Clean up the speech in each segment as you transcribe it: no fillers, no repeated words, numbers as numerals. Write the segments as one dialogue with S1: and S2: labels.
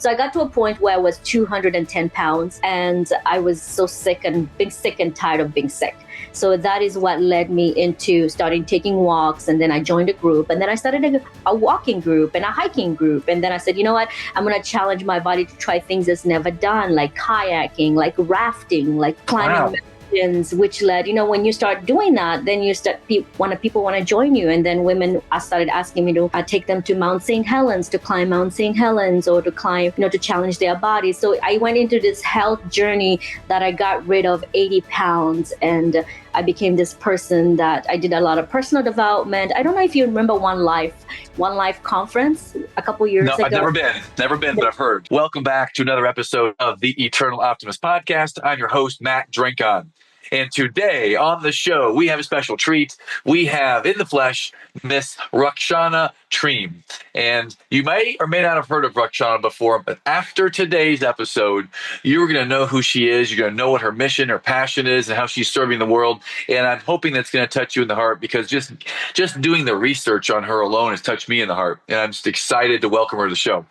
S1: So I got to a point where I was 210 pounds and I was so sick and being sick and tired of being sick. So that is what led me into starting taking walks. And then I joined a group, and then I started a walking group and a hiking group. And then I said, you know what, I'm going to challenge my body to try things it's never done, like kayaking, like rafting, like climbing mountains, which led, when you start doing that, then you start, people want to join you. And then women started asking me to take them to Mount St. Helens, to climb Mount St. Helens, or to climb, to challenge their bodies. So I went into this health journey that I got rid of 80 pounds, and I became this person that I did a lot of personal development. I don't know if you remember One Life conference a couple years ago.
S2: I've never been, but I've heard. Welcome back to another episode of the Eternal Optimist podcast. I'm your host, Matt Drinkon. And today on the show, we have a special treat. We have in the flesh, Miss Rukshana Triem. And you may or may not have heard of Rukshana before, but after today's episode, you're going to know who she is. You're going to know what her mission, her passion is, and how she's serving the world. And I'm hoping that's going to touch you in the heart, because just doing the research on her alone has touched me in the heart. And I'm just excited to welcome her to the show.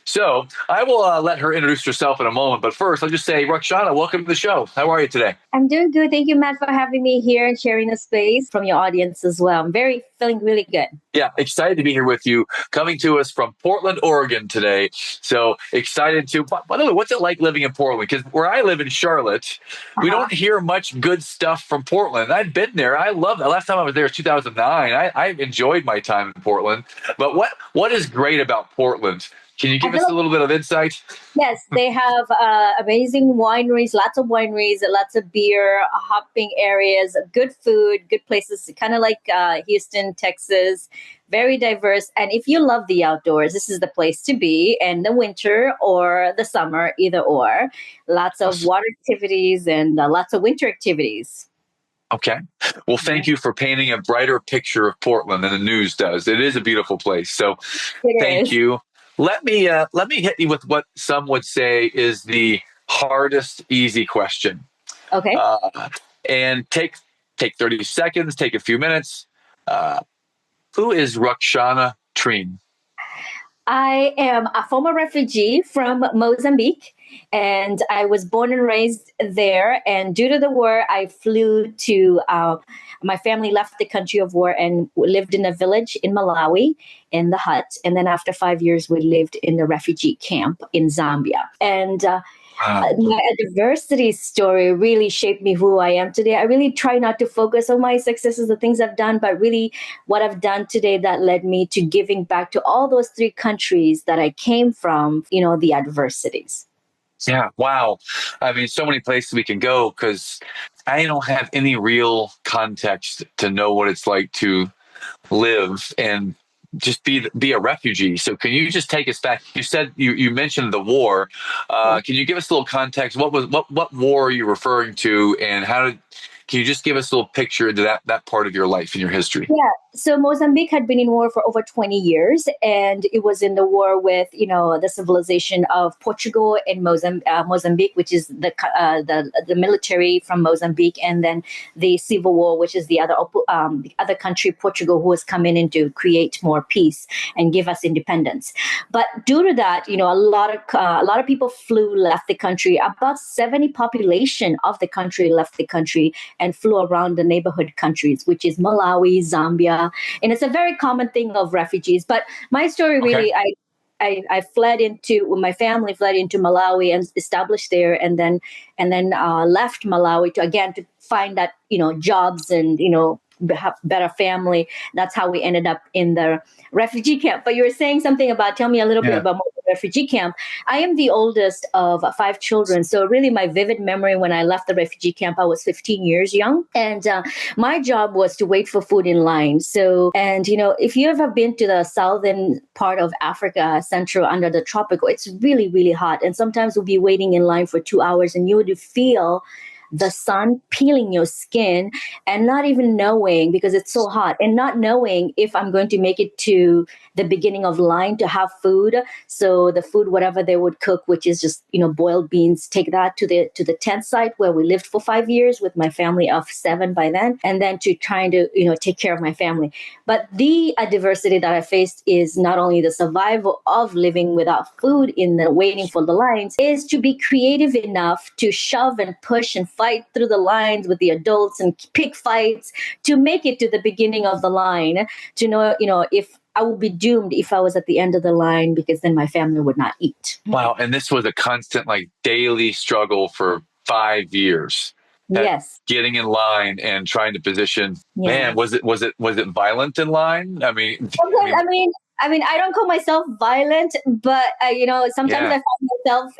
S2: So I will let her introduce herself in a moment. But first, I'll just say, Rukshana, welcome to the show. How are you today?
S1: I'm doing good. Thank you, Matt, for having me here and sharing the space from your audience as well. I'm feeling really good.
S2: Yeah, excited to be here with you, coming to us from Portland, Oregon today. So excited to, by the way, what's it like living in Portland? Because where I live in Charlotte, we don't hear much good stuff from Portland. I've been there. I love that. Last time I was there was 2009. I enjoyed my time in Portland. But what is great about Portland? Can you give us a little bit of insight?
S1: Yes, they have amazing wineries, lots of beer, hopping areas, good food, good places, kind of like Houston, Texas, very diverse. And if you love the outdoors, this is the place to be in the winter or the summer, either or. Lots of water activities and lots of winter activities.
S2: Okay. Well, thank you for painting a brighter picture of Portland than the news does. It is a beautiful place. So thank you. Let me hit you with what some would say is the hardest easy question.
S1: Okay.
S2: And take 30 seconds, take a few minutes. Who is Rukshana Triem?
S1: I am a former refugee from Mozambique, and I was born and raised there. And due to the war, I flew to, my family left the country of war and lived in a village in Malawi in the hut. And then after 5 years, we lived in the refugee camp in Zambia. And my adversity story really shaped me who I am today. I really try not to focus on my successes, the things I've done, but really what I've done today that led me to giving back to all those 3 countries that I came from, the adversities.
S2: Yeah. Wow. I mean, so many places we can go, because I don't have any real context to know what it's like to live and just be a refugee. So can you just take us back? You said you mentioned the war. Can you give us a little context? What war are you referring to, and can you just give us a little picture into that part of your life and your history?
S1: Yeah. So Mozambique had been in war for over 20 years, and it was in the war with, the civilization of Portugal and Mozambique, which is the military from Mozambique, and then the civil war, which is the other country, Portugal, who was coming in to create more peace and give us independence. But due to that, a lot of people left the country. About 70% population of the country left the country and flew around the neighborhood countries, which is Malawi, Zambia. And it's a very common thing of refugees. But my story really, I my family fled into Malawi and established there, and then left Malawi to find that, jobs and, have better family. That's how we ended up in the refugee camp. But you were saying something tell me a little bit about the refugee camp. I am the oldest of 5 children. So really my vivid memory when I left the refugee camp, I was 15 years young. And my job was to wait for food in line. So, and, if you ever been to the southern part of Africa, central under the tropical, it's really, really hot. And sometimes we'll be waiting in line for 2 hours and you would feel the sun peeling your skin, and not even knowing, because it's so hot, and not knowing if I'm going to make it to the beginning of line to have food. So the food, whatever they would cook, which is just, boiled beans, take that to the tent site where we lived for 5 years with my family of 7 by then, and then to trying to, take care of my family. But the adversity that I faced is not only the survival of living without food in the waiting for the lines, is to be creative enough to shove and push and fight through the lines with the adults and pick fights to make it to the beginning of the line, to know, if I would be doomed if I was at the end of the line, because then my family would not eat.
S2: Wow. And this was a constant, like, daily struggle for 5 years.
S1: Yes.
S2: Getting in line and trying to position.
S1: Yeah.
S2: Man, was it violent in line?
S1: I don't call myself violent, but sometimes
S2: Yeah.
S1: I find myself,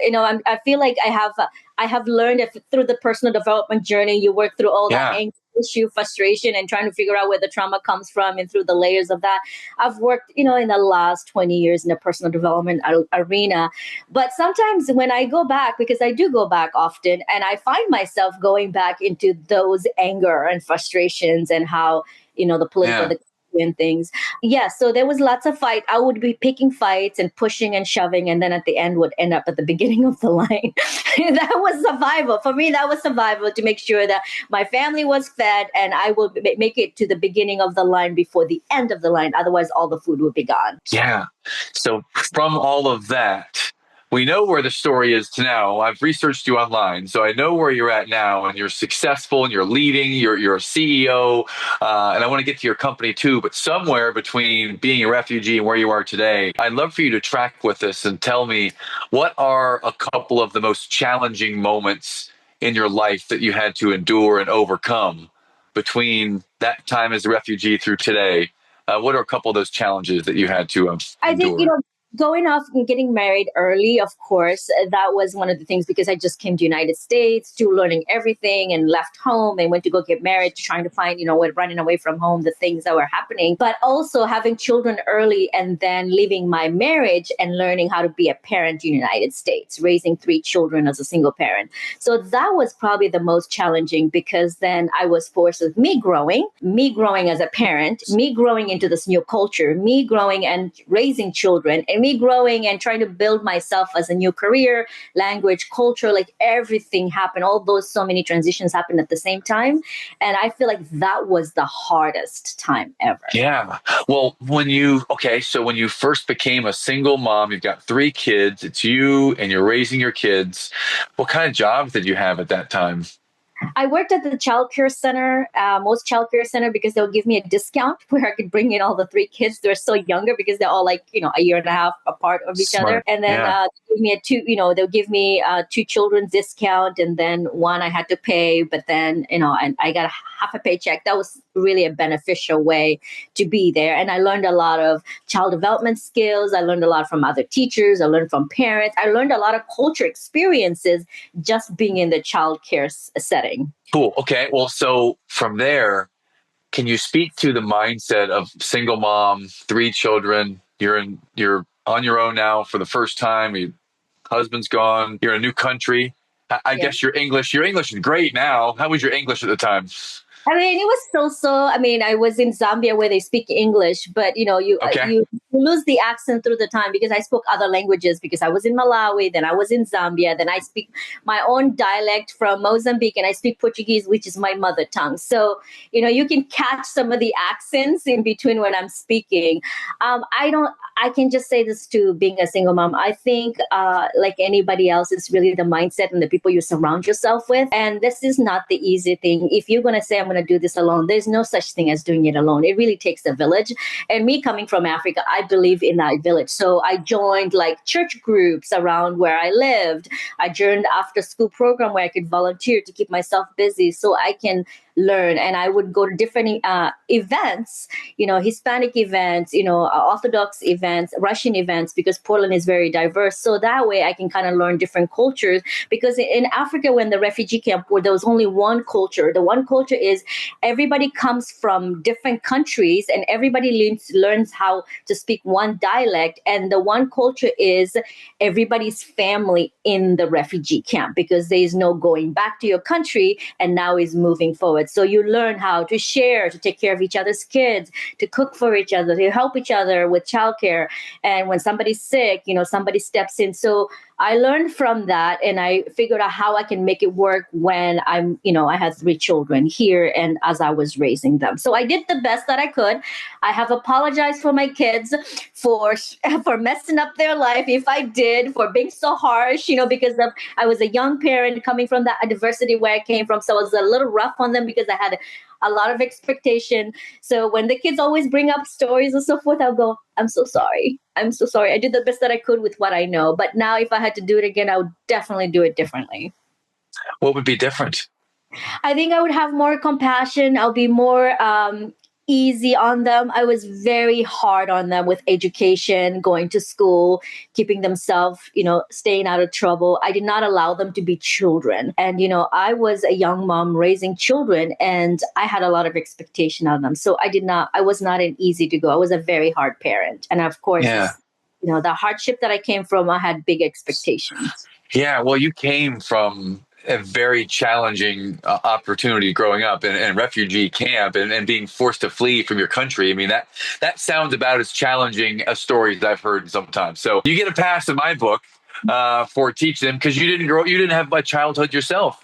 S1: I feel like I have learned that through the personal development journey, you work through all that
S2: Yeah.
S1: anger, issue, frustration, and trying to figure out where the trauma comes from, and through the layers of that. I've worked, in the last 20 years in the personal development arena. But sometimes when I go back, because I do go back often, and I find myself going back into those anger and frustrations, and how, the political,
S2: Yeah.
S1: and things. Yeah, so there was lots of fight. I would be picking fights and pushing and shoving, and then at the end would end up at the beginning of the line. That was survival. For me, that was survival, to make sure that my family was fed, and I would make it to the beginning of the line before the end of the line. Otherwise, all the food would be gone.
S2: Yeah. So from all of that, we know where the story is to now. I've researched you online, so I know where you're at now, and you're successful, and you're leading. You're a CEO, and I want to get to your company too. But somewhere between being a refugee and where you are today, I'd love for you to track with us and tell me, what are a couple of the most challenging moments in your life that you had to endure and overcome between that time as a refugee through today? What are a couple of those challenges that you had to
S1: I think,
S2: endure?
S1: going off and getting married early, of course, that was one of the things, because I just came to United States to learning everything, and left home and went to go get married, trying to find, running away from home, the things that were happening. But also having children early, and then leaving my marriage and learning how to be a parent in the United States, raising 3 children as a single parent. So that was probably the most challenging, because then I was forced with me growing as a parent, me growing into this new culture, me growing and raising children, and me growing and trying to build myself as a new career, language, culture, like everything happened. All those, so many transitions happened at the same time. And I feel like that was the hardest time ever.
S2: Yeah. Well, when you first became a single mom, you've got 3 kids, it's you and you're raising your kids. What kind of jobs did you have at that time?
S1: I worked at the childcare center, most childcare center, because they'll give me a discount where I could bring in all the 3 kids. They're so younger, because they're all like, a year and a half apart of each other.
S2: Smart.
S1: And then
S2: Yeah.
S1: they'll give me 2 children discount, and then one I had to pay, but then, and I got half a paycheck. That was really a beneficial way to be there. And I learned a lot of child development skills. I learned a lot from other teachers. I learned from parents. I learned a lot of culture experiences just being in the childcare setting.
S2: Cool. Okay. Well, so from there, can you speak to the mindset of single mom, 3 children? You're on your own now for the first time. Your husband's gone. You're in a new country. I
S1: Yeah.
S2: guess your English is great now. How was your English at the time?
S1: It was so. I was in Zambia where they speak English, but
S2: Okay.
S1: you lose the accent through the time, because I spoke other languages, because I was in Malawi, then I was in Zambia, then I speak my own dialect from Mozambique, and I speak Portuguese, which is my mother tongue. So you can catch some of the accents in between when I'm speaking. I can just say this to being a single mom. I think, like anybody else, it's really the mindset and the people you surround yourself with. And this is not the easy thing. If you're going to say, I'm going to do this alone, there's no such thing as doing it alone. It really takes a village. And me coming from Africa, I believe in that village. So I joined like church groups around where I lived. I joined after school program where I could volunteer to keep myself busy, so I can learn. And I would go to different events, Hispanic events, Orthodox events, Russian events, because Portland is very diverse. So that way I can kind of learn different cultures. Because in Africa, when the refugee camp, where there was only one culture, the one culture is everybody comes from different countries and everybody learns how to speak one dialect. And the one culture is everybody's family in the refugee camp, because there is no going back to your country and now is moving forward. So you learn how to share, to take care of each other's kids, to cook for each other, to help each other with childcare. And when somebody's sick, somebody steps in. So I learned from that, and I figured out how I can make it work when I had 3 children here and as I was raising them. So I did the best that I could. I have apologized for my kids for messing up their life, if I did, for being so harsh, because I was a young parent coming from that adversity where I came from. So I was a little rough on them because I had a lot of expectation. So when the kids always bring up stories and so forth, I'll go, I'm so sorry. I'm so sorry. I did the best that I could with what I know. But now if I had to do it again, I would definitely do it differently.
S2: What would be different?
S1: I think I would have more compassion. I'll be more easy on them. I was very hard on them with education, going to school, keeping themselves, staying out of trouble. I did not allow them to be children. And, I was a young mom raising children, and I had a lot of expectation on them. So I was not an easy to go. I was a very hard parent. And of course, the hardship that I came from, I had big expectations.
S2: Yeah, well, you came from a very challenging opportunity growing up in refugee camp and being forced to flee from your country. I mean, that sounds about as challenging a story as I've heard sometimes. So you get a pass in my book for teaching them, because you didn't have a childhood yourself.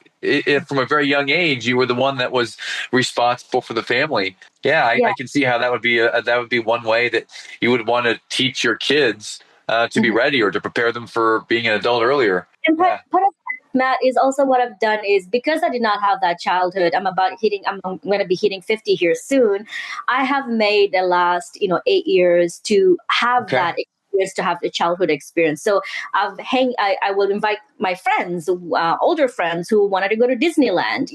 S2: From a very young age, you were the one that was responsible for the family. I can see how that would be one way that you would want to teach your kids to be ready, or to prepare them for being an adult earlier.
S1: And part of that, Matt, is also what I've done is, because I did not have that childhood, I'm going to be hitting 50 here soon. I have made the last, 8 years to have that experience, to have the childhood experience. So I will invite my friends, older friends who wanted to go to Disneyland,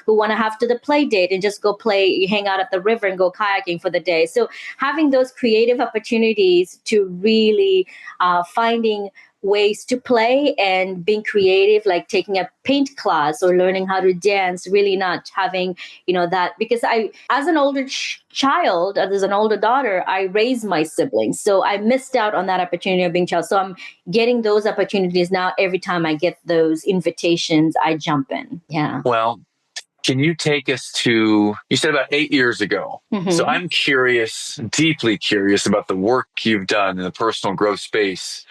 S1: who want to have to the play date and just go play, hang out at the river and go kayaking for the day. So having those creative opportunities to really finding ways to play and being creative, like taking a paint class or learning how to dance, really not having, that, because as an older child, as an older daughter, I raised my siblings. So I missed out on that opportunity of being child. So I'm getting those opportunities now. Every time I get those invitations, I jump in. Yeah.
S2: Well, can you take us to, you said about 8 years ago. Mm-hmm. So I'm curious, deeply curious about the work you've done in the personal growth space,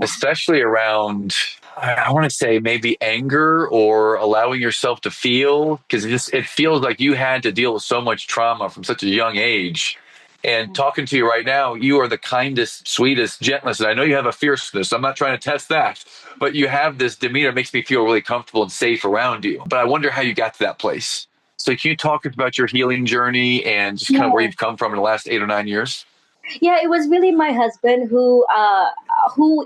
S2: especially around, I want to say maybe anger, or allowing yourself to feel, because it feels like you had to deal with so much trauma from such a young age. And talking to you right now, you are the kindest, sweetest, gentlest. And I know you have a fierceness. I'm not trying to test that, but you have this demeanor that makes me feel really comfortable and safe around you. But I wonder how you got to that place. So can you talk about your healing journey and just kind of where you've come from in the last 8 or 9 years?
S1: Yeah, it was really my husband who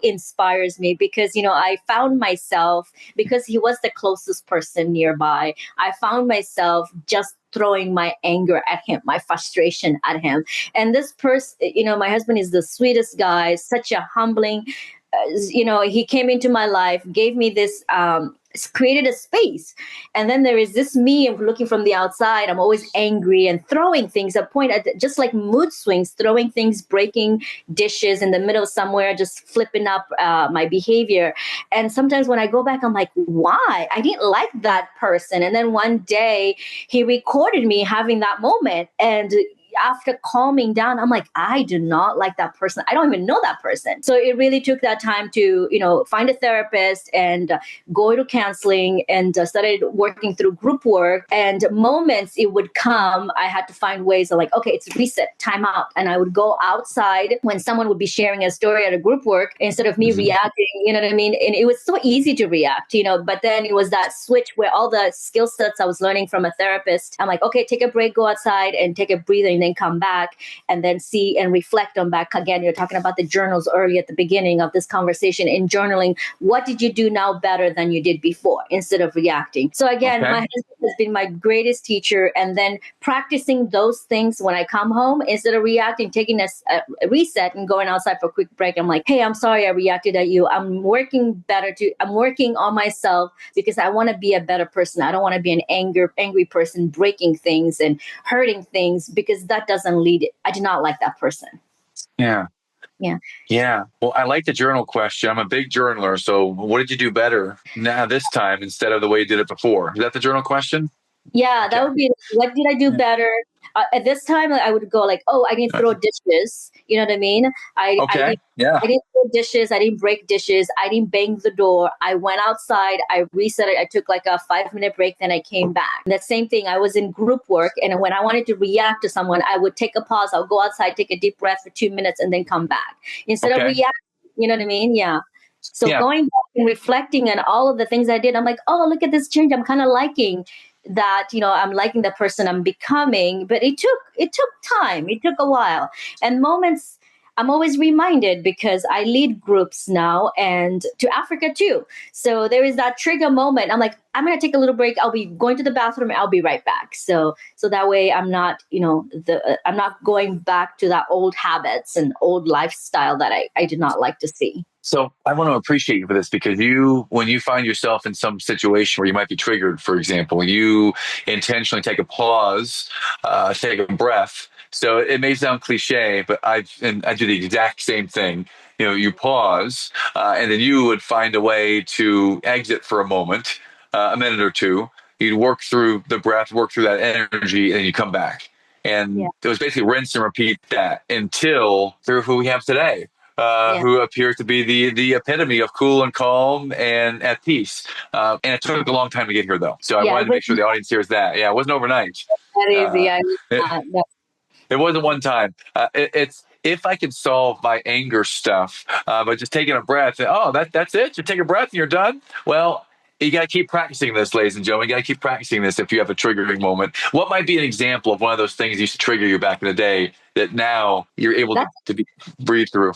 S1: inspires me, because, I found myself, because he was the closest person nearby, I found myself just throwing my anger at him, my frustration at him. And this person, my husband is the sweetest guy, such a humbling, he came into my life, gave me this, created a space. And then there is this me looking from the outside. I'm always angry and throwing things at point, just like mood swings, throwing things, breaking dishes in the middle somewhere, just flipping up my behavior. And sometimes when I go back, I'm like, why? I didn't like that person. And then one day he recorded me having that moment. And after calming down, I'm like, I do not like that person. I don't even know that person. So it really took that time to, find a therapist and go to counseling, and started working through group work. And moments it would come, I had to find ways of like, okay, it's reset, time out. And I would go outside when someone would be sharing a story at a group work, instead of me reacting, you know what I mean? And it was so easy to react, but then it was that switch where all the skill sets I was learning from a therapist, I'm like, okay, take a break, go outside and take a breather, and then come back and then see and reflect on back. Again, you're talking about the journals early at the beginning of this conversation. In journaling, what did you do now better than you did before, instead of reacting? So again, my husband has been my greatest teacher. And then practicing those things when I come home, instead of reacting, taking a reset and going outside for a quick break. I'm like, hey, I'm sorry I reacted at you. I'm working on myself because I want to be a better person. I don't want to be an angry person, breaking things and hurting things, because that doesn't lead. I do not like that person.
S2: Yeah.
S1: Yeah.
S2: Yeah. Well, I like the journal question. I'm a big journaler. So what did you do better now this time instead of the way you did it before? Is that the journal question?
S1: Yeah,
S2: Okay.
S1: that would be, what did I do better? At this time, I would go like, oh, I didn't throw dishes. You know what I mean?
S2: Okay. Yeah.
S1: I didn't throw dishes. I didn't break dishes. I didn't bang the door. I went outside. I reset it. I took like a 5-minute break. Then I came back. And that same thing. I was in group work. And when I wanted to react to someone, I would take a pause. I'll go outside, take a deep breath for 2 minutes, and then come back. Instead of
S2: Okay.
S1: reacting, you know what I mean? Yeah. So
S2: Yeah.
S1: going back and reflecting on all of the things I did, I'm like, oh, look at this change. I'm kind of liking that, I'm liking the person I'm becoming. But it took time. It took a while. And moments, I'm always reminded, because I lead groups now, and to Africa too. So there is that trigger moment. I'm like, I'm going to take a little break. I'll be going to the bathroom. I'll be right back. So that way I'm not, I'm not going back to that old habits and old lifestyle that I did not like to see.
S2: So I want to appreciate you for this, because when you find yourself in some situation where you might be triggered, for example, you intentionally take a pause, take a breath. So it may sound cliche, but I do the exact same thing. You pause, and then you would find a way to exit for a moment, a minute or two. You'd work through the breath, work through that energy, and then you come back. And it was basically rinse and repeat that until through who we have today. Who appears to be the epitome of cool and calm and at peace. And it took a long time to get here, though. So I wanted to make sure the audience hears that. Yeah, it wasn't overnight.
S1: That easy.
S2: It wasn't one time. It's if I could solve my anger stuff by just taking a breath. That's it. You take a breath and you're done. Well, you got to keep practicing this, ladies and gentlemen. You got to keep practicing this if you have a triggering moment. What might be an example of one of those things that used to trigger you back in the day that now you're able to breathe through?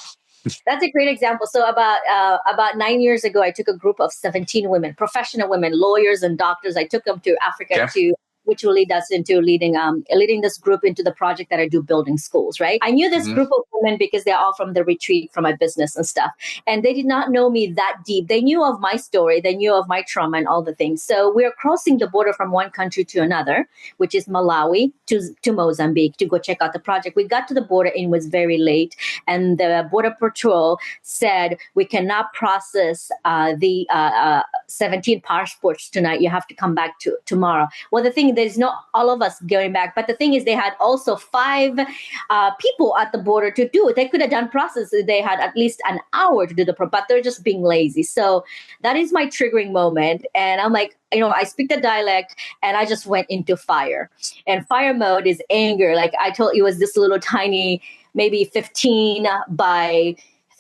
S1: That's a great example. So about 9 years ago, I took a group of 17 women, professional women, lawyers and doctors. I took them to Africa which will lead us into leading this group into the project that I do, building schools, right? I knew this group of women because they're all from the retreat, from my business and stuff. And they did not know me that deep. They knew of my story. They knew of my trauma and all the things. So we're crossing the border from one country to another, which is Malawi, to Mozambique, to go check out the project. We got to the border and it was very late. And the Border Patrol said, we cannot process the 17 passports tonight. You have to come back tomorrow. Well, the thing, there's not all of us going back. But the thing is, they had also 5 people at the border to do it. They could have done process. They had at least an hour to do but they're just being lazy. So that is my triggering moment. And I'm like, I speak the dialect and I just went into fire. And fire mode is anger. Like I told you, it was this little tiny, maybe 15 by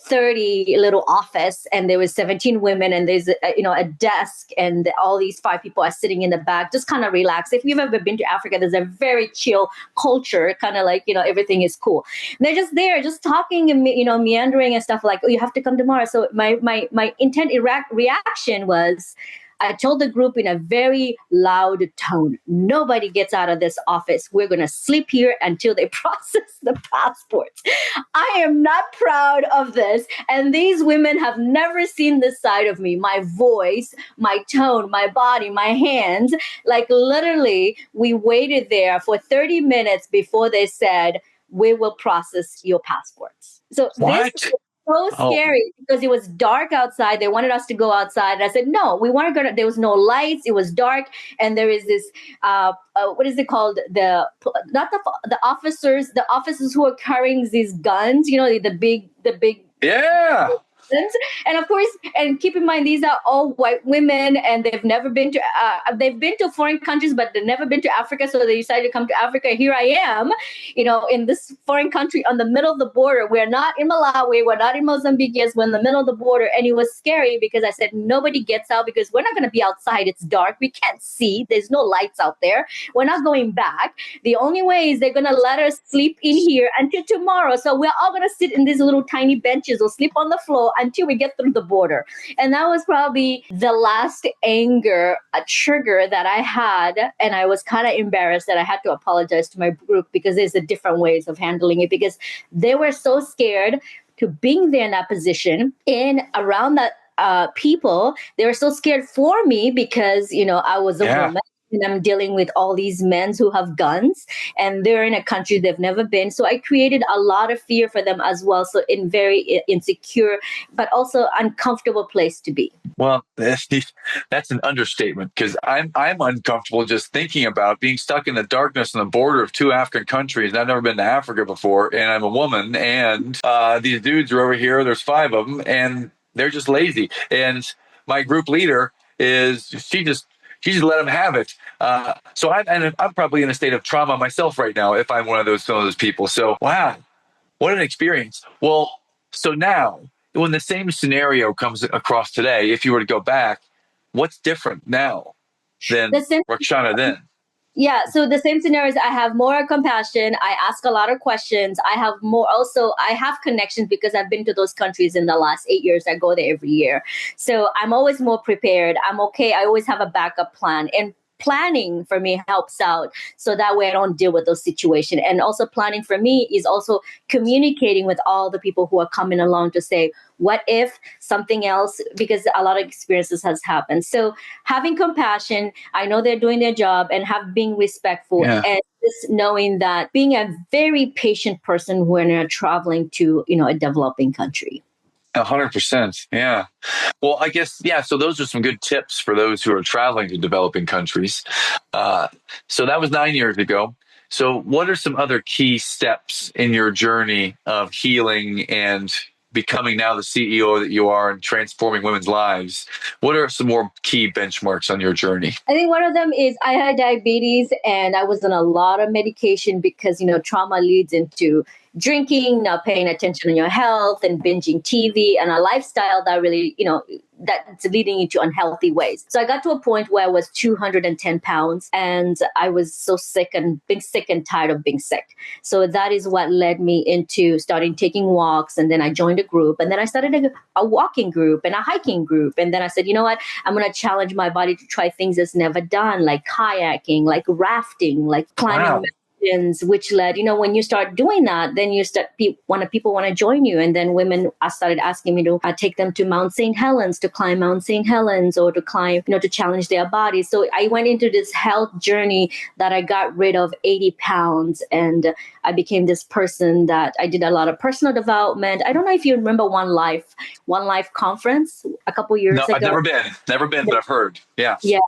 S1: 30 little office, and there was 17 women, and there's a desk, and all these 5 people are sitting in the back, just kind of relaxed. If you've ever been to Africa, there's a very chill culture, kind of like everything is cool. And they're just there, just talking and meandering and stuff like, oh, you have to come tomorrow. So my intent reaction was, I told the group in a very loud tone, nobody gets out of this office. We're going to sleep here until they process the passports. I am not proud of this. And these women have never seen this side of me. My voice, my tone, my body, my hands. Like literally, we waited there for 30 minutes before they said, we will process your passports. So
S2: What?
S1: This so scary because it was dark outside. They wanted us to go outside. And I said, no, we weren't going to. There was no lights. It was dark. And there is this, what is it called? The officers who are carrying these guns, the big.
S2: Yeah.
S1: And of course, and keep in mind, these are all white women, and they've been to foreign countries, but they've never been to Africa. So they decided to come to Africa. Here I am, in this foreign country on the middle of the border. We're not in Malawi. We're not in Mozambique. Yes, we're in the middle of the border. And it was scary because I said, nobody gets out because we're not going to be outside. It's dark. We can't see. There's no lights out there. We're not going back. The only way is they're going to let us sleep in here until tomorrow. So we're all going to sit in these little tiny benches or sleep on the floor until we get through the border. And that was probably the last anger, a trigger that I had. And I was kind of embarrassed that I had to apologize to my group because there's a different ways of handling it, because they were so scared to being there in that position and around that people. They were so scared for me because, I was a woman. And I'm dealing with all these men who have guns, and they're in a country they've never been. So I created a lot of fear for them as well. So in very insecure, but also uncomfortable place to be.
S2: Well, that's an understatement, because I'm uncomfortable just thinking about being stuck in the darkness on the border of two African countries. I've never been to Africa before, and I'm a woman, and these dudes are over here. There's 5 of them, and they're just lazy. And my group leader she just let them have it. So I'm probably in a state of trauma myself right now if I'm one of those people. So wow, what an experience. Well, so now when the same scenario comes across today, if you were to go back, what's different now than Rukhsana then?
S1: Yeah, so the same scenario is I have more compassion. I ask a lot of questions. I have connections because I've been to those countries in the last 8 years. I go there every year. So I'm always more prepared. I'm okay. I always have a backup plan. And planning for me helps out, so that way I don't deal with those situations. And also planning for me is also communicating with all the people who are coming along to say, what if something else, because a lot of experiences has happened. So having compassion, I know they're doing their job, and being respectful, and just knowing that being a very patient person when you're traveling to, a developing country.
S2: 100%. Yeah. Well, I guess, so those are some good tips for those who are traveling to developing countries. So that was 9 years ago. So what are some other key steps in your journey of healing and becoming now the CEO that you are and transforming women's lives? What are some more key benchmarks on your journey?
S1: I think one of them is I had diabetes, and I was on a lot of medication because, trauma leads into drinking, not paying attention on your health, and binging TV, and a lifestyle that really, that's leading into unhealthy ways. So I got to a point where I was 210 pounds, and I was so sick and being sick and tired of being sick. So that is what led me into starting taking walks. And then I joined a group, and then I started a walking group and a hiking group. And then I said, you know what, I'm going to challenge my body to try things it's never done, like kayaking, like rafting, like climbing which led, when you start doing that, then you start people want to join you. And then women started asking me to take them to Mount St. Helens, to climb Mount St. Helens, or to climb, to challenge their bodies. So I went into this health journey that I got rid of 80 pounds, and I became this person that I did a lot of personal development. I don't know if you remember One Life conference a couple years ago.
S2: I've never been, but I've heard. Yeah.
S1: Yeah.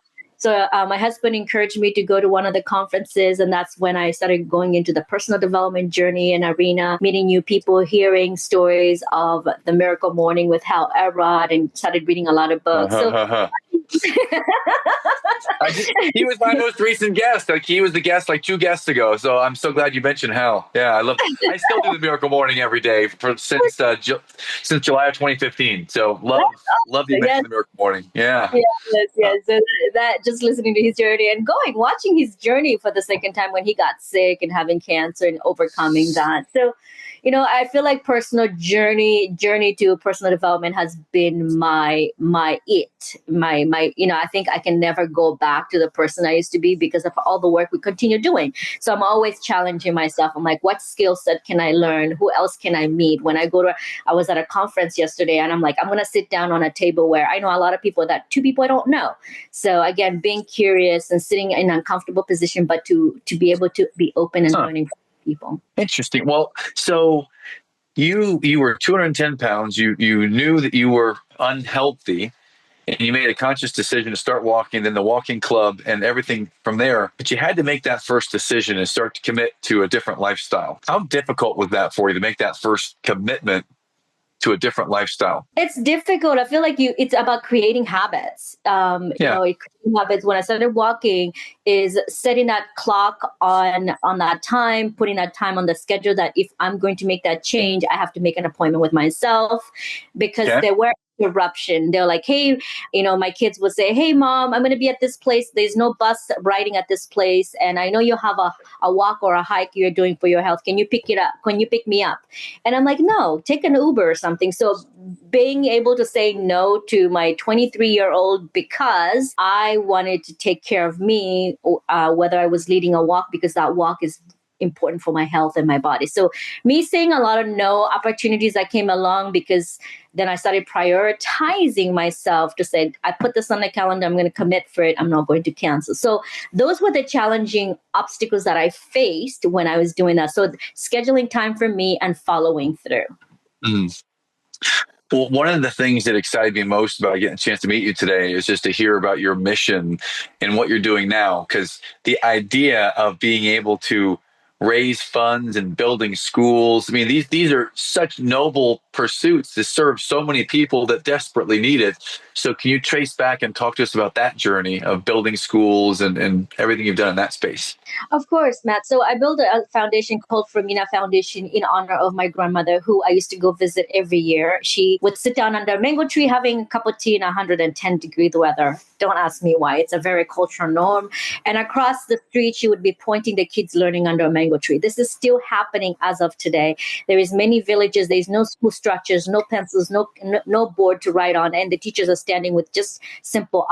S1: So my husband encouraged me to go to one of the conferences, and that's when I started going into the personal development journey and arena, meeting new people, hearing stories of the Miracle Morning with Hal Elrod, and started reading a lot of books.
S2: He was my most recent guest. Like, he was the guest like 2 guests ago. So I'm so glad you mentioned Hal. Yeah, I still do the Miracle Morning every day since July of 2015. So love the mention of the Miracle Morning. Yeah.
S1: Yes. So that, just listening to his journey and watching his journey for the second time when he got sick and having cancer and overcoming that. So, I feel like personal journey to personal development has been my I think I can never go back to the person I used to be because of all the work we continue doing. So I'm always challenging myself. I'm like, what skill set can I learn? Who else can I meet? I was at a conference yesterday, and I'm like, I'm going to sit down on a table where I know a lot of people, that 2 people I don't know. So again, being curious and sitting in an uncomfortable position, but to be able to be open and learning from people.
S2: Interesting. Well, so you were 210 pounds. You knew that you were unhealthy, and you made a conscious decision to start walking, then the walking club and everything from there. But you had to make that first decision and start to commit to a different lifestyle. How difficult was that for you to make that first commitment to a different lifestyle?
S1: It's difficult. I feel like it's about creating habits. Creating habits. When I started walking, is setting that clock on that time, putting that time on the schedule, that if I'm going to make that change, I have to make an appointment with myself, because there were interruption. They're like, hey, my kids would say, hey, mom, I'm going to be at this place. There's no bus riding at this place. And I know you have a walk or a hike you're doing for your health. Can you pick it up? Can you pick me up? And I'm like, no, take an Uber or something. So being able to say no to my 23-year-old because I wanted to take care of me, whether I was leading a walk, because that walk is important for my health and my body. So me saying a lot of no opportunities that came along, because then I started prioritizing myself to say, I put this on the calendar, I'm going to commit for it, I'm not going to cancel. So those were the challenging obstacles that I faced when I was doing that. So scheduling time for me and following through.
S2: Mm. Well, one of the things that excited me most about getting a chance to meet you today is just to hear about your mission and what you're doing now. Because the idea of being able to raise funds and building schools, I mean, these are such noble pursuits to serve so many people that desperately need it. So can you trace back and talk to us about that journey of building schools and everything you've done in that space?
S1: Of course, Matt. So I built a foundation called Firmina Foundation in honor of my grandmother, who I used to go visit every year. She would sit down under a mango tree having a cup of tea in 110-degree weather. Don't ask me why. It's a very cultural norm. And across the street, she would be pointing the kids learning under a mango tree. This is still happening as of today. There is many villages. There's no school structures, no pencils, no board to write on. And the teachers are standing with just simple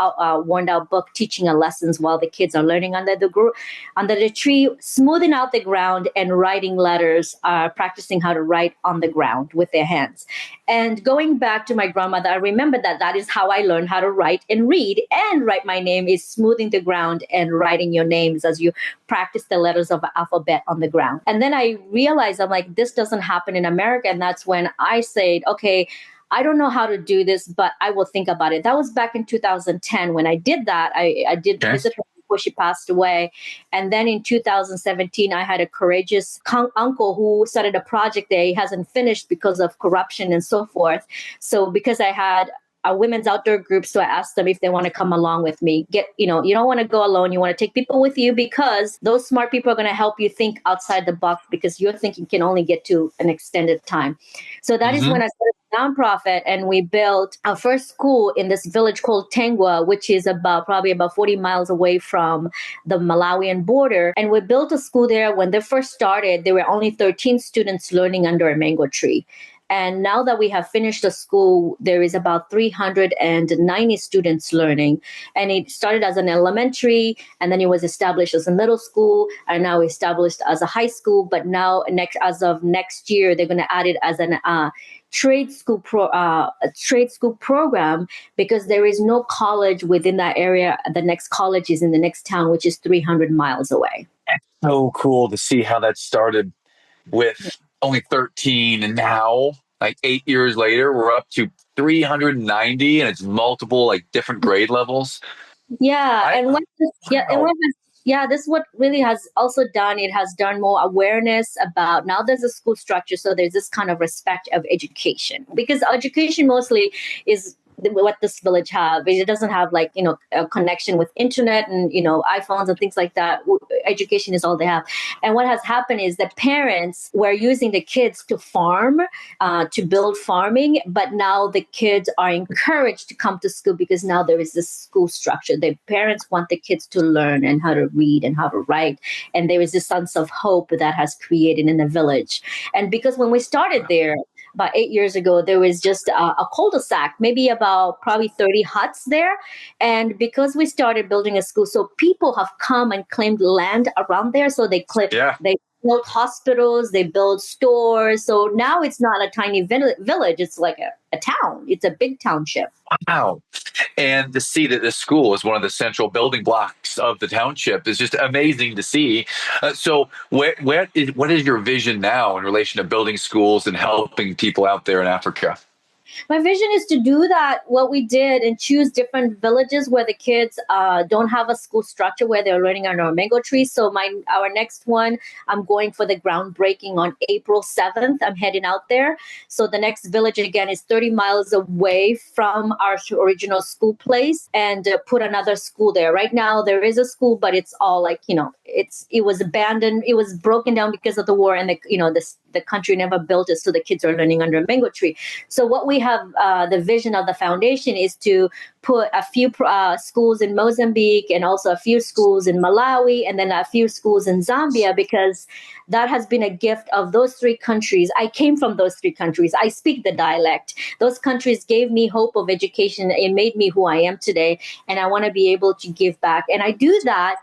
S1: worn out book teaching lessons while the kids are learning under the tree, smoothing out the ground and writing letters, practicing how to write on the ground with their hands. And going back to my grandmother, I remember that is how I learned how to write and read. And write my name is smoothing the ground and writing your names as you practice the letters of the alphabet on the ground. And then I realized, I'm like, this doesn't happen in America. And that's when I said, okay, I don't know how to do this, but I will think about it. That was back in 2010. When I did that, I did visit her before she passed away. And then in 2017, I had a courageous uncle who started a project there. He hasn't finished because of corruption and so forth. So because I had a women's outdoor group, so I asked them if they want to come along with me. You don't want to go alone. You want to take people with you, because those smart people are going to help you think outside the box, because your thinking can only get to an extended time. So that is when I started a nonprofit, and we built our first school in this village called Tengwa, which is probably about 40 miles away from the Malawian border. And we built a school there. When they first started, there were only 13 students learning under a mango tree. And now that we have finished the school, there is about 390 students learning. And it started as an elementary, and then it was established as a middle school, and now established as a high school. But now, as of next year, they're going to add it as an trade school program, because there is no college within that area. The next college is in the next town, which is 300 miles away.
S2: So cool to see how that started with only 13, and now, like 8 years later, we're up to 390, and it's multiple, like, different grade levels.
S1: Yeah, this is what really has also done. It has done more awareness about, now there's a school structure, so there's this kind of respect of education, because education mostly is what this village have. It doesn't have a connection with internet and iPhones and things like that. Education is all they have. And what has happened is that parents were using the kids to farm, to build farming, but now the kids are encouraged to come to school, because now there is this school structure. The parents want the kids to learn and how to read and how to write, and there is this sense of hope that has created in the village. And because when we started there about 8 years ago, there was just a cul-de-sac, maybe about probably 30 huts there. And because we started building a school, so people have come and claimed land around there. So they built hospitals, they built stores. So now it's not a tiny village. It's like a town. It's a big township.
S2: Wow. And to see that this school is one of the central building blocks of the township is just amazing to see. So what is your vision now in relation to building schools and helping people out there in Africa?
S1: My vision is to do that, what we did, and choose different villages where the kids don't have a school structure, where they're learning under a mango tree. So our next one, I'm going for the groundbreaking on April 7th. I'm heading out there. So the next village, again, is 30 miles away from our original school place, and put another school there. Right now, there is a school, but it's all it was abandoned. It was broken down because of the war, and the the country never built it, so the kids are learning under a mango tree. So what we have, the vision of the foundation is to put a few schools in Mozambique and also a few schools in Malawi and then a few schools in Zambia, because that has been a gift of those three countries. I came from those three countries. I speak the dialect. Those countries gave me hope of education. It made me who I am today. And I want to be able to give back. And I do that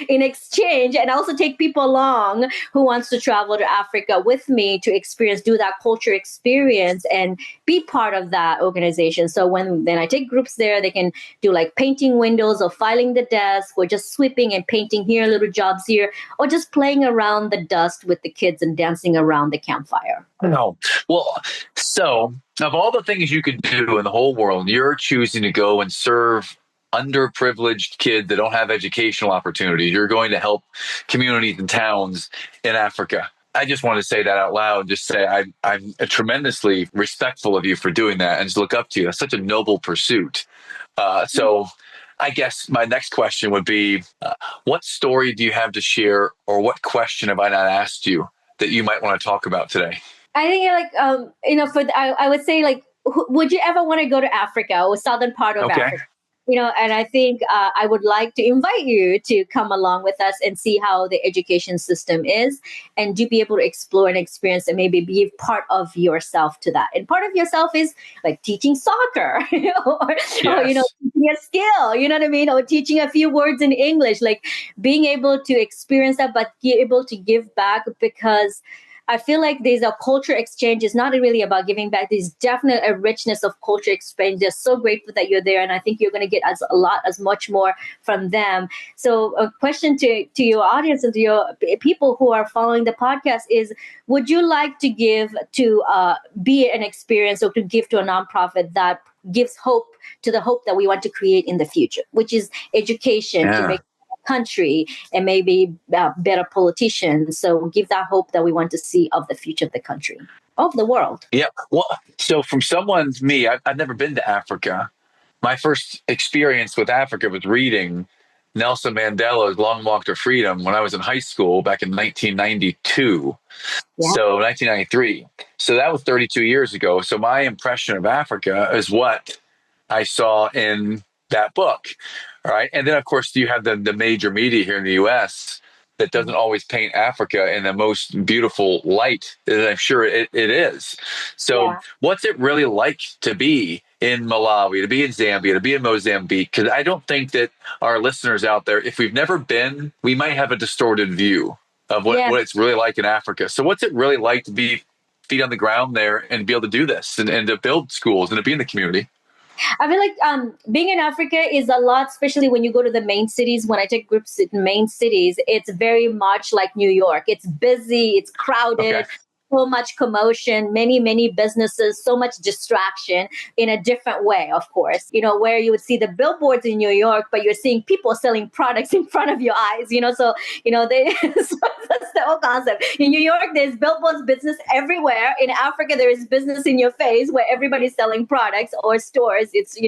S1: in exchange, and also take people along who wants to travel to Africa with me to experience, do that culture experience and be part of that organization. So when I take groups there, they can do like painting windows or filing the desk or just sweeping and painting here, little jobs here, or just playing around the dust with the kids and dancing around the campfire.
S2: No. Well, so of all the things you could do in the whole world, you're choosing to go and serve underprivileged kids that don't have educational opportunities. You're going to help communities and towns in Africa. I just want to say that out loud and just say I'm tremendously respectful of you for doing that and just look up to you. That's such a noble pursuit. So I guess my next question would be, what story do you have to share, or what question have I not asked you that you might want to talk about today?
S1: I think I would say would you ever want to go to Africa or southern part of
S2: Okay.
S1: Africa? And I think I would like to invite you to come along with us and see how the education system is, and to be able to explore and experience and maybe be part of yourself to that. And part of yourself is like teaching soccer, or
S2: Yes.
S1: teaching a skill, you know what I mean? Or teaching a few words in English, like being able to experience that, but be able to give back, because I feel like there's a culture exchange. It's not really about giving back. There's definitely a richness of culture exchange. They're so grateful that you're there. And I think you're going to get as much more from them. So a question to your audience and to your people who are following the podcast is, would you like to give to be an experience or to give to a nonprofit that gives hope to the hope that we want to create in the future, which is education to make country and maybe better politicians. So give that hope that we want to see of the future of the country, of the world.
S2: Yeah. Well, so from me, I've never been to Africa. My first experience with Africa was reading Nelson Mandela's Long Walk to Freedom when I was in high school back in 1992.
S1: Yeah.
S2: So 1993. So that was 32 years ago. So my impression of Africa is what I saw in that book. All right. And then, of course, you have the major media here in the U.S. that doesn't always paint Africa in the most beautiful light that I'm sure it is. So what's it really like to be in Malawi, to be in Zambia, to be in Mozambique? Because I don't think that our listeners out there, if we've never been, we might have a distorted view of what it's really like in Africa. So what's it really like to be feet on the ground there and be able to do this and to build schools and to be in the community?
S1: I feel like being in Africa is a lot, especially when you go to the main cities. When I take groups in main cities, it's very much like New York. It's busy, it's crowded, so much commotion, many businesses, so much distraction in a different way, of course. Where you would see the billboards in New York, but you're seeing people selling products in front of your eyes, so that's the whole concept. In New York, there's billboards, business everywhere. In Africa, there is business in your face where everybody's selling products, or stores. It's,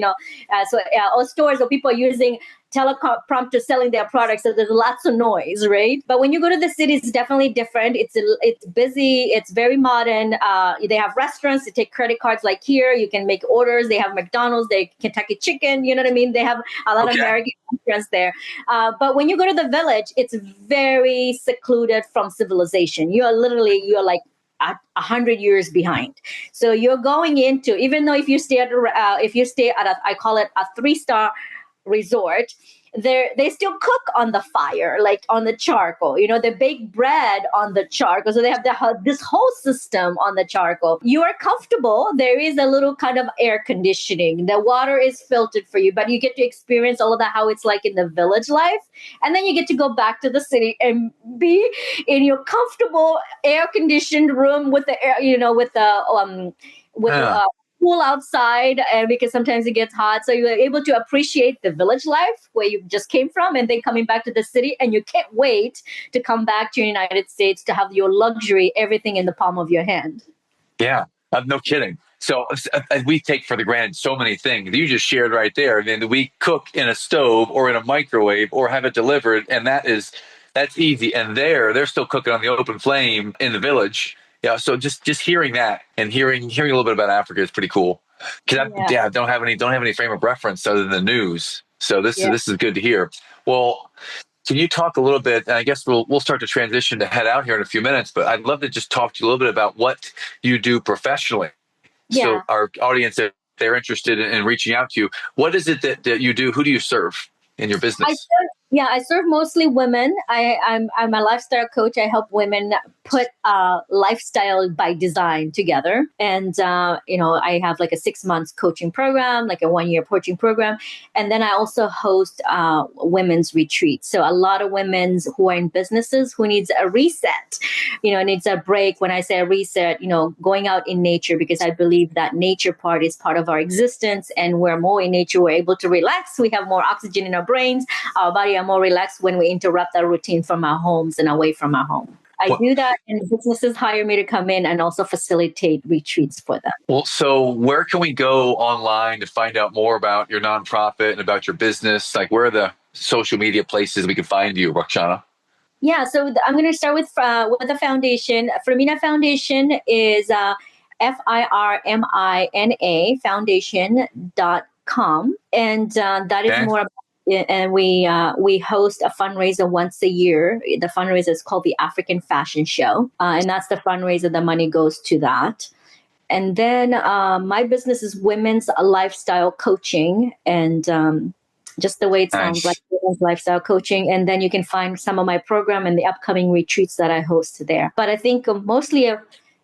S1: or stores, or people are using teleprompter selling their products, so there's lots of noise, right? But when you go to the city, it's definitely different. It's busy, it's very modern. They have restaurants, they take credit cards like here. You can make orders. They have McDonald's, they Kentucky Chicken, you know what I mean? They have a lot of American restaurants there. But when you go to the village, it's very secluded from civilization. You're like 100 years behind. So you're going into, even though if you stay at I call it a 3-star resort, they still cook on the fire, like on the charcoal. They bake bread on the charcoal. So they have this whole system on the charcoal. You are comfortable. There is a little kind of air conditioning. The water is filtered for you, but you get to experience all of that, how it's like in the village life. And then you get to go back to the city and be in your comfortable air conditioned room with the air, with the pool outside, and because sometimes it gets hot, so you're able to appreciate the village life where you just came from, and then coming back to the city, and you can't wait to come back to the United States to have your luxury, everything in the palm of your hand.
S2: Yeah, no kidding. So we take for granted so many things you just shared right there. And then we cook in a stove or in a microwave or have it delivered, and that's easy. And they're still cooking on the open flame in the village. Yeah. So just hearing that and hearing a little bit about Africa is pretty cool. Because
S1: Yeah.
S2: I don't have any frame of reference other than the news. So
S1: Yeah.
S2: this is good to hear. Well, can you talk a little bit? And I guess we'll start to transition to head out here in a few minutes. But I'd love to just talk to you a little bit about what you do professionally. So
S1: Yeah.
S2: our audience, if they're interested in reaching out to you, what is it that you do? Who do you serve in your
S1: I
S2: business?
S1: serve, yeah, I serve mostly women. I'm a lifestyle coach. I help women put lifestyle by design together. And I have like a 6 months coaching program, like a 1 year coaching program, and then I also host women's retreats. So a lot of women who are in businesses who needs a reset, needs a break. When I say a reset, going out in nature, because I believe that nature part is part of our existence, and we're more in nature, we're able to relax. We have more oxygen in our brains. Our body are more relaxed when we interrupt our routine from our homes and away from our home. I
S2: Well,
S1: do that, and businesses hire me to come in and also facilitate retreats for them.
S2: well, so where can we go online to find out more about your nonprofit and about your business? Like, where are the social media places we can find you, Rukshana?
S1: Yeah, so I'm going to start with the foundation. Firmina Foundation is Firmina foundation.com, and that is
S2: Okay.
S1: more about. And we host a fundraiser once a year. The fundraiser is called the African Fashion Show, and that's the fundraiser. The money goes to that. And then my business is women's lifestyle coaching, and just the way it sounds, like
S2: Nice.
S1: women's lifestyle coaching. And then you can find some of my program and the upcoming retreats that I host there. But I think mostly,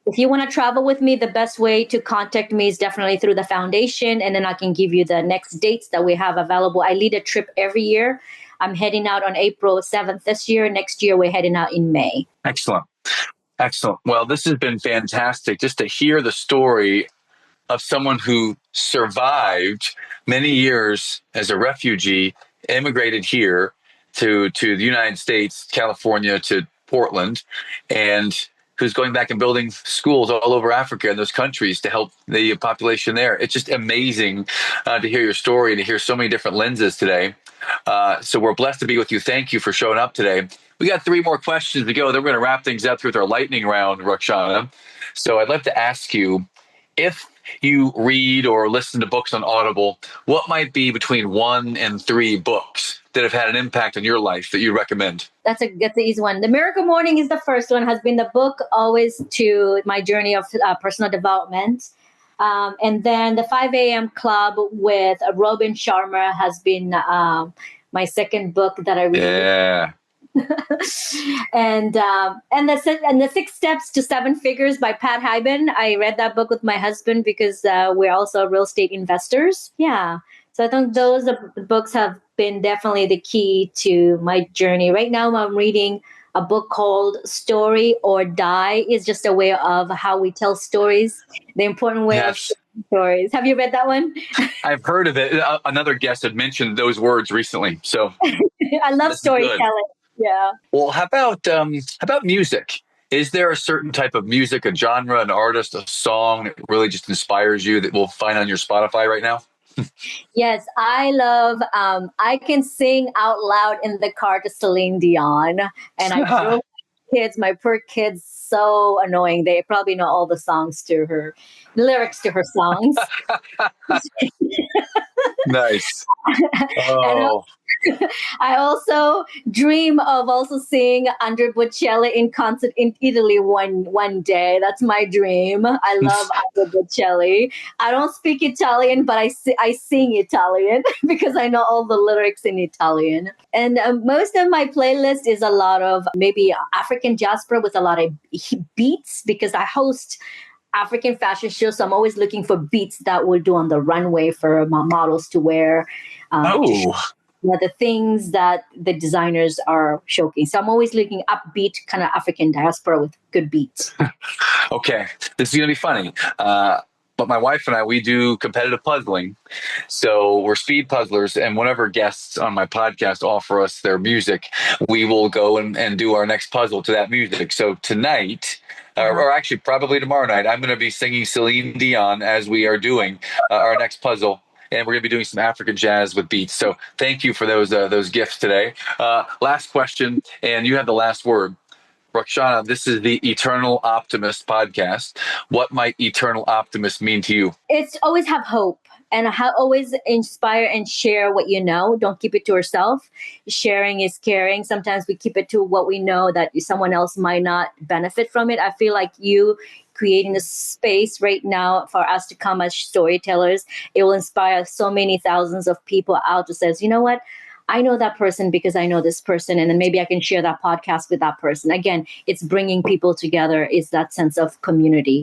S1: if you want to travel with me, the best way to contact me is definitely through the foundation, and then I can give you the next dates that we have available. I lead a trip every year. I'm heading out on April 7th this year. Next year, we're heading out in May.
S2: Excellent. Excellent. Well, this has been fantastic just to hear the story of someone who survived many years as a refugee, immigrated here to the United States, California, to Portland, and who's going back and building schools all over Africa and those countries to help the population there. It's just amazing to hear your story and to hear so many different lenses today. So we're blessed to be with you. Thank you for showing up today. We got 3 more questions to go. Then we're going to wrap things up with our lightning round, Rukshana. So I'd like to ask you, if you read or listen to books on Audible, what might be between 1 and 3 books that have had an impact on your life that you recommend?
S1: That's the easy one. The Miracle Morning is the first one. Has been the book always to my journey of personal development. And then the 5 a.m. Club with Robin Sharma has been my second book that I read.
S2: Yeah.
S1: And the 6 Steps to 7 Figures by Pat Hyben. I read that book with my husband because we're also real estate investors. Yeah. So I think those books have been definitely the key to my journey. Right now, I'm reading a book called Story or Die. Is just a way of how we tell stories, the important way of
S2: Yes.
S1: sharing stories. Have you read that one?
S2: I've heard of it. Another guest had mentioned those words recently. So
S1: I love
S2: this is good.
S1: storytelling. Yeah.
S2: Well, how about music? Is there a certain type of music, a genre, an artist, a song that really just inspires you that we'll find on your Spotify right now?
S1: Yes, I love. I can sing out loud in the car to Celine Dion, and I drove my kids. My poor kids, so annoying. They probably know all the songs to her, the lyrics to her songs.
S2: Nice.
S1: And
S2: Oh,
S1: I also dream of also seeing Andre Bocelli in concert in Italy one day. That's my dream. I love Andre Bocelli. I don't speak Italian, but I sing Italian because I know all the lyrics in Italian. And most of my playlist is a lot of maybe African diaspora with a lot of beats because I host African fashion shows. So I'm always looking for beats that we'll do on the runway for my models to wear, to show
S2: oh,
S1: the things that the designers are showcasing. So I'm always looking upbeat, kind of African diaspora with good beats.
S2: okay. This is going to be funny. But my wife and I, we do competitive puzzling. So we're speed puzzlers. And whenever guests on my podcast offer us their music, we will go and do our next puzzle to that music. So tonight,
S1: Uh-huh.
S2: or actually probably tomorrow night, I'm going to be singing Celine Dion as we are doing our next puzzle. And we're going to be doing some African jazz with beats. So thank you for those gifts today. Last question, and you have the last word. Rukshana, this is the Eternal Optimist podcast. What might Eternal Optimist mean to you?
S1: It's always have hope and always inspire and share what you know. Don't keep it to yourself. Sharing is caring. Sometimes we keep it to what we know that someone else might not benefit from it. I feel like you creating a space right now for us to come as storytellers, it will inspire so many thousands of people out to says, you know what? I know that person because I know this person, and then maybe I can share that podcast with that person. Again, it's bringing people together. It's that sense of community.